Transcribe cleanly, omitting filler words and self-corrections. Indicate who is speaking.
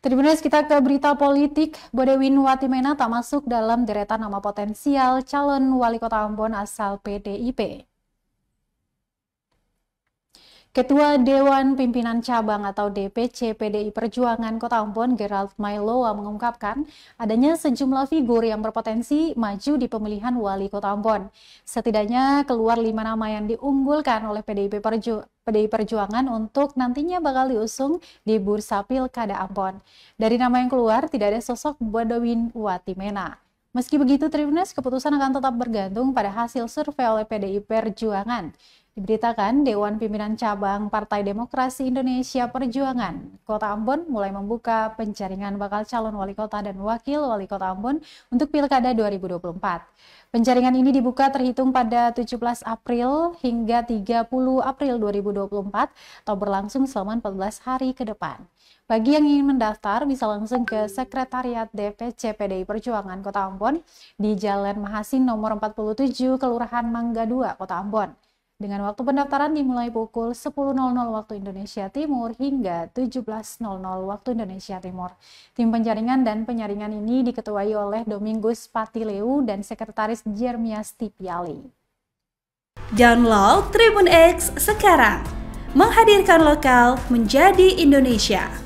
Speaker 1: Tribuners, kita ke berita politik. Bodewin Watimena tak masuk dalam deretan nama potensial calon wali kota Ambon asal PDIP. Ketua Dewan Pimpinan Cabang atau DPC PDI Perjuangan Kota Ambon, Gerald Mailoa, mengungkapkan adanya sejumlah figur yang berpotensi maju di pemilihan wali Kota Ambon. Setidaknya keluar 5 nama yang diunggulkan oleh PDI Perjuangan untuk nantinya bakal diusung di Bursa Pilkada Ambon. Dari nama yang keluar, tidak ada sosok Bodewin Watimena. Meski begitu, Tribuners, keputusan akan tetap bergantung pada hasil survei oleh PDI Perjuangan. Diberitakan, Dewan Pimpinan Cabang Partai Demokrasi Indonesia Perjuangan Kota Ambon mulai membuka penjaringan bakal calon wali kota dan wakil wali kota Ambon untuk Pilkada 2024. Penjaringan ini dibuka terhitung pada 17 April hingga 30 April 2024 atau berlangsung selama 14 hari ke depan. Bagi yang ingin mendaftar bisa langsung ke Sekretariat DPC PDI Perjuangan Kota Ambon di Jalan Mahasin nomor 47 Kelurahan Mangga 2 Kota Ambon. Dengan waktu pendaftaran dimulai pukul 10.00 waktu Indonesia Timur hingga 17.00 waktu Indonesia Timur. Tim penjaringan dan penyaringan ini diketuai oleh Domingus Patileu dan Sekretaris Jeremias Tipiali.
Speaker 2: Download Tribun X sekarang, menghadirkan lokal menjadi Indonesia.